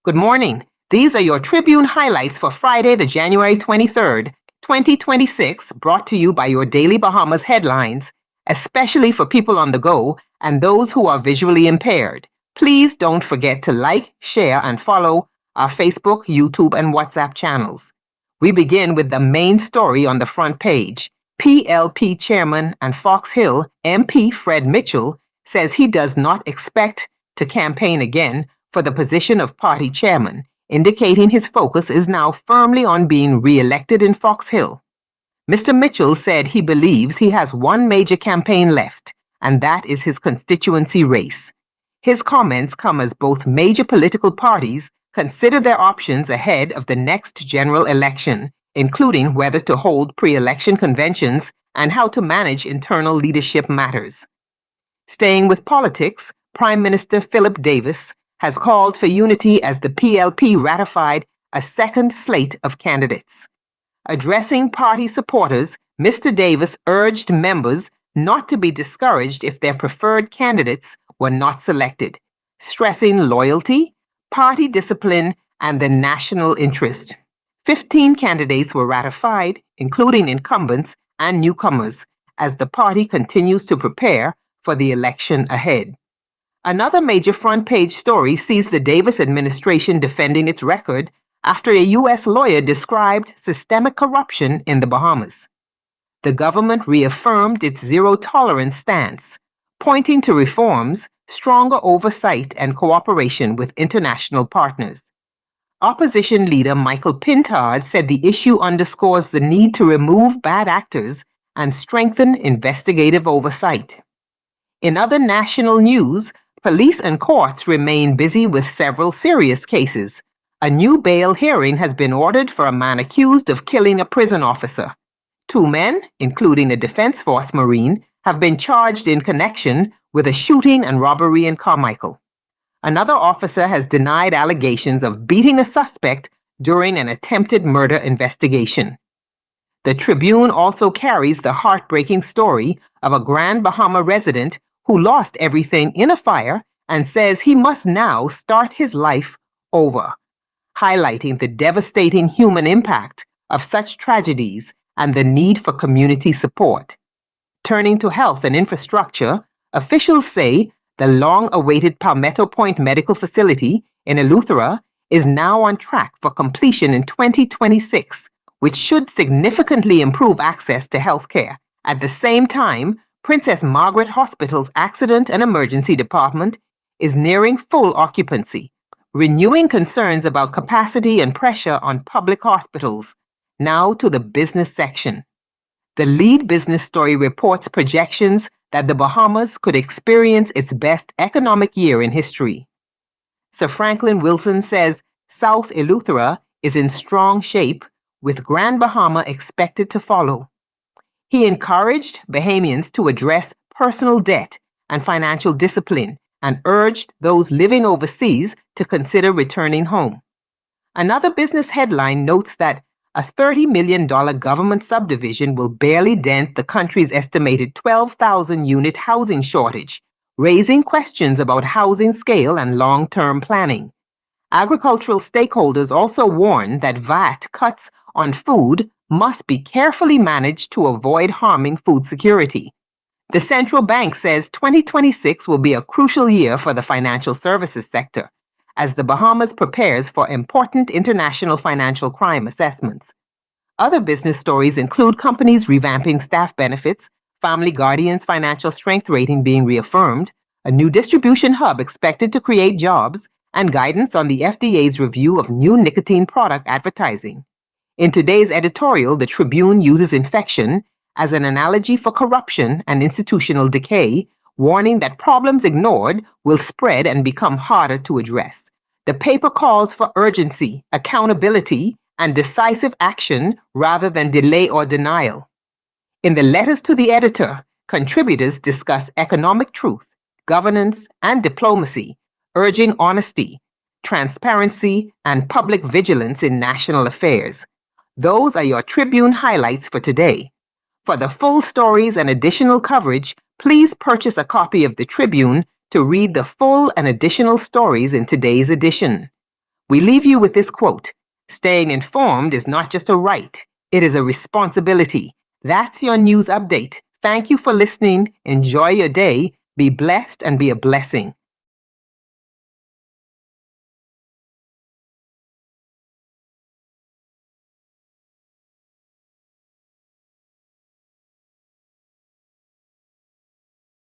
Good morning. These are your Tribune highlights for Friday, the January 23rd, 2026, brought to you by your Daily Bahamas headlines, especially for people on the go and those who are visually impaired. Please don't forget to like, share, and follow our Facebook, YouTube, and WhatsApp channels. We begin with the main story on the front page. PLP Chairman and Fox Hill MP Fred Mitchell says he does not expect to campaign again for the position of party chairman, indicating his focus is now firmly on being re-elected in Fox Hill. Mr. Mitchell said he believes he has one major campaign left, and that is his constituency race. His comments come as both major political parties consider their options ahead of the next general election, including whether to hold pre-election conventions and how to manage internal leadership matters. Staying with politics, Prime Minister Philip Davis has called for unity as the PLP ratified a second slate of candidates. Addressing party supporters, Mr. Davis urged members not to be discouraged if their preferred candidates were not selected, stressing loyalty, party discipline, and the national interest. 15 candidates were ratified, including incumbents and newcomers, as the party continues to prepare for the election ahead. Another major front-page story sees the Davis administration defending its record after a U.S. lawyer described systemic corruption in the Bahamas. The government reaffirmed its zero-tolerance stance, pointing to reforms, stronger oversight, and cooperation with international partners. Opposition leader Michael Pintard said the issue underscores the need to remove bad actors and strengthen investigative oversight. In other national news, police and courts remain busy with several serious cases. A new bail hearing has been ordered for a man accused of killing a prison officer. 2 men, including a Defense Force Marine, have been charged in connection with a shooting and robbery in Carmichael. Another officer has denied allegations of beating a suspect during an attempted murder investigation. The Tribune also carries the heartbreaking story of a Grand Bahama resident who lost everything in a fire and says he must now start his life over, highlighting the devastating human impact of such tragedies and the need for community support. Turning to health and infrastructure, officials say the long-awaited Palmetto Point Medical Facility in Eleuthera is now on track for completion in 2026, which should significantly improve access to health care. At the same time, Princess Margaret Hospital's Accident and Emergency Department is nearing full occupancy, renewing concerns about capacity and pressure on public hospitals. Now to the business section. The lead business story reports projections that the Bahamas could experience its best economic year in history. Sir Franklin Wilson says South Eleuthera is in strong shape, with Grand Bahama expected to follow. He encouraged Bahamians to address personal debt and financial discipline and urged those living overseas to consider returning home. Another business headline notes that a $30 million government subdivision will barely dent the country's estimated 12,000-unit housing shortage, raising questions about housing scale and long-term planning. Agricultural stakeholders also warn that VAT cuts on food must be carefully managed to avoid harming food security. The central bank says 2026 will be a crucial year for the financial services sector, as the Bahamas prepares for important international financial crime assessments. Other business stories include companies revamping staff benefits, Family Guardian's financial strength rating being reaffirmed, a new distribution hub expected to create jobs, and guidance on the FDA's review of new nicotine product advertising. In today's editorial, the Tribune uses infection as an analogy for corruption and institutional decay, warning that problems ignored will spread and become harder to address. The paper calls for urgency, accountability, and decisive action rather than delay or denial. In the letters to the editor, contributors discuss economic truth, governance, and diplomacy, urging honesty, transparency, and public vigilance in national affairs. Those are your Tribune highlights for today. For the full stories and additional coverage, please purchase a copy of the Tribune to read the full and additional stories in today's edition. We leave you with this quote: "Staying informed is not just a right, it is a responsibility." That's your news update. Thank you for listening. Enjoy your day. Be blessed and be a blessing.